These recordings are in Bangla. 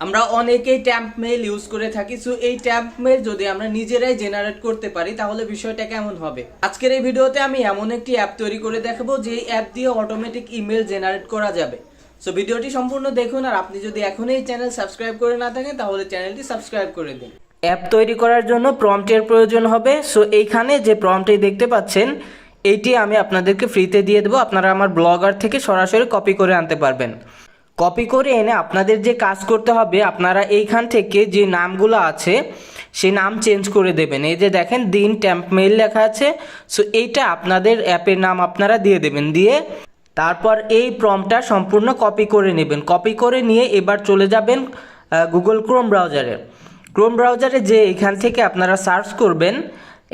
আমরা অনেকেই ট্যাম্প মেইল ইউজ করে থাকি। সো এই ট্যাম্প মেইল যদি আমরা নিজেরাই জেনারেট করতে পারি তাহলে বিষয়টা কেমন হবে। আজকের এই ভিডিওতে আমি এমন একটি অ্যাপ তৈরি করে দেখাবো যে অ্যাপ দিয়ে অটোমেটিক ইমেল জেনারেট করা যাবে। সো ভিডিওটি সম্পূর্ণ দেখুন, আর আপনি যদি এখনো এই চ্যানেল সাবস্ক্রাইব করে না থাকেন তাহলে চ্যানেলটি সাবস্ক্রাইব করে দিন। অ্যাপ তৈরি করার জন্য প্রম্পটের প্রয়োজন হবে। সো এইখানে যে প্রম্পটটি দেখতে পাচ্ছেন এইটি আমি আপনাদেরকে ফ্রিতে দিয়ে দেবো। আপনারা আমার ব্লগার থেকে সরাসরি কপি করে আনতে পারবেন। কপি করে এনে আপনাদের যে কাজ করতে হবে, আপনারা এইখান থেকে যে নামগুলো আছে সেই নাম চেঞ্জ করে দেবেন। এই যে দেখেন দিন ট্যাম্প মেইল লেখা আছে, সো এইটা আপনাদের অ্যাপের নাম আপনারা দিয়ে দেবেন। দিয়ে তারপর এই প্রম্পটটা সম্পূর্ণ কপি করে নেবেন। কপি করে নিয়ে এবার চলে যাবেন গুগল ক্রোম ব্রাউজারে। ক্রোম ব্রাউজারে যে এখান থেকে আপনারা সার্চ করবেন,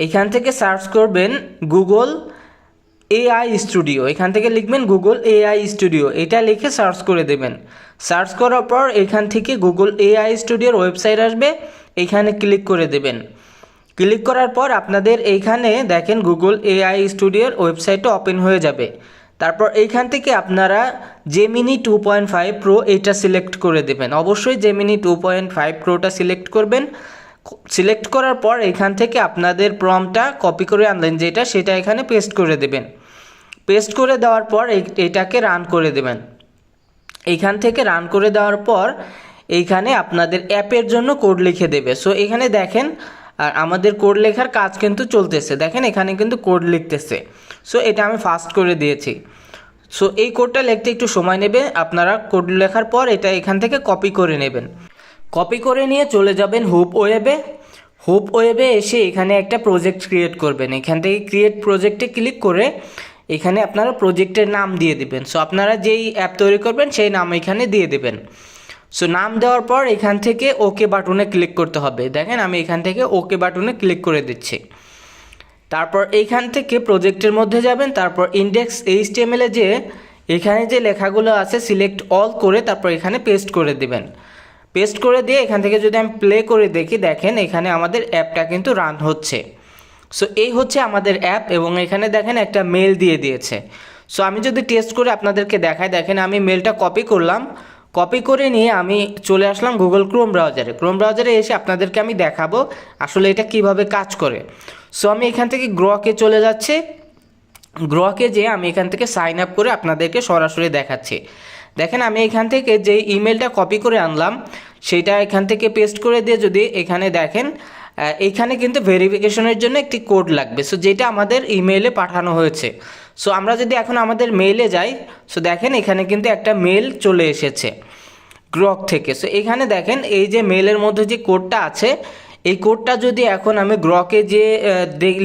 এখান থেকে সার্চ করবেন গুগল এআই স্টুডিও। এখান থেকে লিখবেন গুগল এআই স্টুডিও, এটা লিখে সার্চ করে দেবেন। সার্চ করার পর এখান থেকে গুগল এআই স্টুডিওর ওয়েবসাইট আসবে, এইখানে ক্লিক করে দেবেন। ক্লিক করার পর আপনাদের এইখানে দেখেন গুগল এআই স্টুডিওর ওয়েবসাইটটা ওপেন হয়ে যাবে। তারপর এইখান থেকে আপনারা জেমিনি 2.5 প্রো এইটা সিলেক্ট করে দেবেন। অবশ্যই জেমিনি 2.5 প্রোটা সিলেক্ট করবেন। সিলেক্ট করার পর এখান থেকে আপনাদের প্রম্পটটা কপি করে আনলেন যেটা, সেটা এখানে পেস্ট করে দেবেন। পেস্ট করে দেওয়ার পর এইটাকে রান করে দেবেন। এইখান থেকে রান করে দেওয়ার পর এইখানে আপনাদের অ্যাপের জন্য কোড লিখে দেবে। সো এখানে দেখেন আর আমাদের কোড লেখার কাজ কিন্তু চলতেছে, দেখেন এখানে কিন্তু কোড লিখতেছে। সো এটা আমি ফাস্ট করে দিয়েছি। সো এই কোডটা লিখতে একটু সময় নেবে। আপনারা কোড লেখার পর এটা এখান থেকে কপি করে নেবেন। কপি করে নিয়ে চলে যাবেন হুপ ওয়েবে। হুপ ওয়েবে এসে এখানে একটা প্রজেক্ট ক্রিয়েট করবেন। এখান থেকে ক্রিয়েট প্রজেক্টে ক্লিক করে এখানে আপনারা প্রজেক্টের নাম দিয়ে দিবেন। সো আপনারা যেই অ্যাপ তৈরি করবেন সেই নাম এখানে দিয়ে দেবেন। সো নাম দেওয়ার পর এখান থেকে ওকে বাটনে ক্লিক করতে হবে। দেখেন আমি এখান থেকে ওকে বাটনে ক্লিক করে দিচ্ছি। তারপর এইখান থেকে প্রজেক্টের মধ্যে যাবেন। তারপর ইন্ডেক্স এইচটিএমএল এ যে এখানে যে লেখাগুলো আছে সিলেক্ট অল করে তারপর এখানে পেস্ট করে দিবেন। পেস্ট করে দিয়ে এখান থেকে যদি আমি প্লে করে দেখি, দেখেন এখানে আমাদের অ্যাপটা কিন্তু রান হচ্ছে। সো এই হচ্ছে আমাদের অ্যাপ, এবং এখানে দেখেন একটা মেল দিয়ে দিয়েছে। সো আমি যদি টেস্ট করে আপনাদেরকে দেখাই, দেখেন আমি মেলটা কপি করলাম। কপি করে নিয়ে আমি চলে আসলাম গুগল ক্রোম ব্রাউজারে। ক্রোম ব্রাউজারে এসে আপনাদেরকে আমি দেখাবো আসলে এটা কিভাবে কাজ করে। সো আমি এখান থেকে গ্রকে চলে যাচ্ছি। গ্রকে যেয়ে আমি এখান থেকে সাইন আপ করে আপনাদেরকে সরাসরি দেখাচ্ছি। দেখেন আমি এখান থেকে যে ইমেলটা কপি করে আনলাম সেটা এখান থেকে পেস্ট করে দিয়ে যদি এখানে দেখেন এইখানে কিন্তু ভেরিফিকেশনের জন্য একটি কোড লাগবে, সো যেটা আমাদের ইমেইলে পাঠানো হয়েছে। সো আমরা যদি এখন আমাদের মেইলে যাই, সো দেখেন এখানে কিন্তু একটা মেল চলে এসেছে গ্রক থেকে। সো এখানে দেখেন এই যে মেলের মধ্যে যে কোডটা আছে, এই কোডটা যদি এখন আমি গ্রকে যে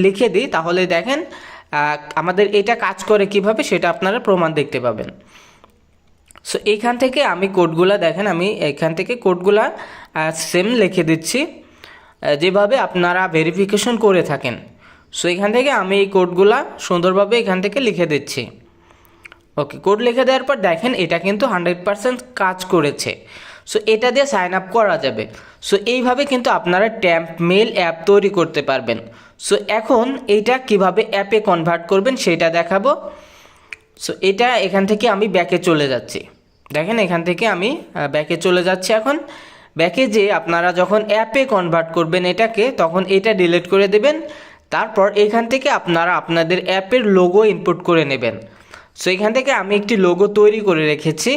লিখে দিই তাহলে দেখেন আমাদের এটা কাজ করে কিভাবে সেটা আপনারা প্রমাণ দেখতে পাবেন। সো এইখান থেকে আমি কোডগুলা দেখেন আমি এখান থেকে কোডগুলা সেম লিখে দিচ্ছি যেভাবে আপনারা ভেরিফিকেশন করে থাকেন। সো এখান থেকে আমি এই কোডগুলা সুন্দরভাবে এখান থেকে লিখে দিচ্ছি। ওকে, কোড লিখে দেওয়ার পর দেখেন এটা কিন্তু 100% কাজ করেছে। সো এটা দিয়ে সাইন আপ করা যাবে। সো এইভাবে কিন্তু আপনারা ট্যাম্প মেইল অ্যাপ তৈরি করতে পারবেন। সো এখন এইটা কিভাবে অ্যাপে কনভার্ট করবেন সেটা দেখাবো। সো এটা এখান থেকে আমি ব্যাকে চলে যাচ্ছি। দেখেন এখান থেকে আমি ব্যাকে চলে যাচ্ছি। এখন ব্যাকে যে আপনারা যখন অ্যাপে কনভার্ট করবেন এটাকে, তখন এটা ডিলিট করে দেবেন। তারপর এখান থেকে আপনারা আপনাদের অ্যাপের লোগো ইনপুট করে নেবেন। সো এখান থেকে আমি একটি লোগো তৈরি করে রেখেছি।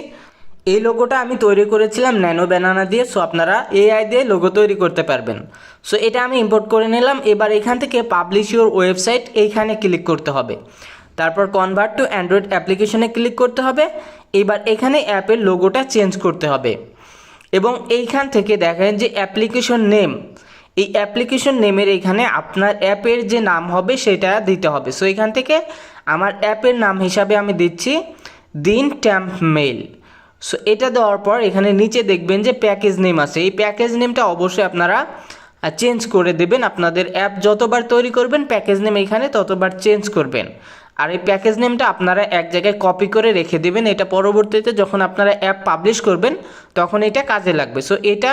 এই লোগোটা আমি তৈরি করেছিলাম ন্যানো ব্যানানা দিয়ে। সো আপনারা এআই দিয়ে লোগো তৈরি করতে পারবেন। সো এটা আমি ইম্পোর্ট করে নিলাম। এবার এখান থেকে পাবলিশ ইউর ওয়েবসাইট এইখানে ক্লিক করতে হবে। তারপর কনভার্ট টু অ্যান্ড্রয়েড অ্যাপ্লিকেশনে ক্লিক করতে হবে। এবার এখানে অ্যাপের লোগোটা চেঞ্জ করতে হবে, এবং এইখান থেকে দেখেন যে অ্যাপ্লিকেশন নেম, এই অ্যাপ্লিকেশন নেমের এখানে আপনার অ্যাপের যে নাম হবে সেটা দিতে হবে। সো এখান থেকে আমার অ্যাপের নাম হিসাবে আমি দিচ্ছি দিন ট্যাম্প মেইল। সো এটা দেওয়ার পর এখানে নিচে দেখবেন যে প্যাকেজ নেম আছে, এই প্যাকেজ নেমটা অবশ্যই আপনারা চেঞ্জ করে দেবেন। আপনাদের অ্যাপ যতবার তৈরি করবেন প্যাকেজ নেম এখানে ততবার চেঞ্জ করবেন। আর এই প্যাকেজ নেমটা আপনারা এক জায়গায় কপি করে রেখে দেবেন, এটা পরবর্তীতে যখন আপনারা অ্যাপ পাবলিশ করবেন তখন এটা কাজে লাগবে। সো এটা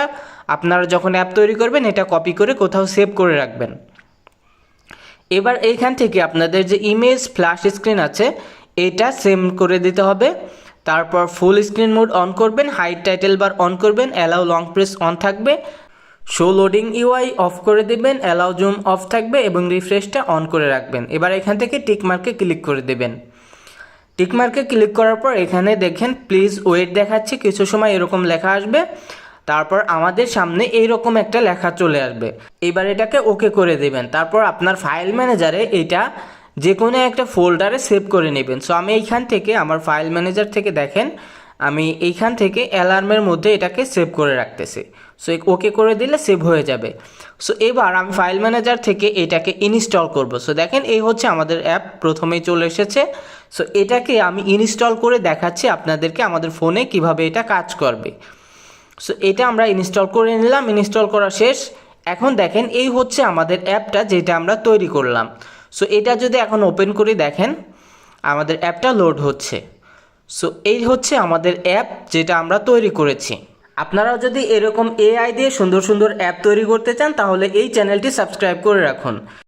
আপনারা যখন অ্যাপ তৈরি করবেন এটা কপি করে কোথাও সেভ করে রাখবেন। এবার এইখান থেকে আপনাদের যে ইমেজ ফ্ল্যাশ স্ক্রিন আছে এটা সেভ করে দিতে হবে। তারপর ফুল স্ক্রিন মোড অন করবেন, হাইড টাইটেল বার অন করবেন, অ্যালাউ লং প্রেস অন থাকবে, শো লোডিং ইউআই অফ করে দেবেন, অ্যালাউ জুম অফ থাকবে এবং রিফ্রেশটা অন করে রাখবেন। এবার এখান থেকে টিক মার্কে ক্লিক করে দেবেন। টিক মার্কে ক্লিক করার পর এখানে দেখেন প্লিজ ওয়েট দেখাচ্ছে, কিছু সময় এরকম লেখা আসবে, তারপর আমাদের সামনে এইরকম একটা লেখা চলে আসবে। এবার এটাকে ওকে করে দেবেন। তারপর আপনার ফাইল ম্যানেজারে এটা যে কোনো একটা ফোল্ডারে সেভ করে নেবেন। সো আমি এইখান থেকে আমার ফাইল ম্যানেজার থেকে দেখেন আমি এইখান থেকে অ্যালার্মের মধ্যে এটাকে সেভ করে রাখতেছি। সো ওকে করে দিলে সেভ হয়ে যাবে। সো এবার আমি ফাইল ম্যানেজার থেকে এটাকে ইনস্টল করব। সো দেখেন এই হচ্ছে আমাদের অ্যাপ, প্রথমেই চলে এসেছে। সো এটাকে আমি ইনস্টল করে দেখাচ্ছি আপনাদেরকে আমাদের ফোনে কিভাবে এটা কাজ করবে। সো এটা আমরা ইনস্টল করে নিলাম, ইনস্টল করা শেষ। এখন দেখেন এই হচ্ছে আমাদের অ্যাপটা যেটা আমরা তৈরি করলাম। সো এটা যদি এখন ওপেন করে দেখেন আমাদের অ্যাপটা লোড হচ্ছে। সো এই হচ্ছে আমাদের অ্যাপ যেটা আমরা তৈরি করেছি। আপনারাও যদি এরকম এআই দিয়ে সুন্দর সুন্দর অ্যাপ তৈরি করতে চান তাহলে এই চ্যানেলটি সাবস্ক্রাইব করে রাখুন।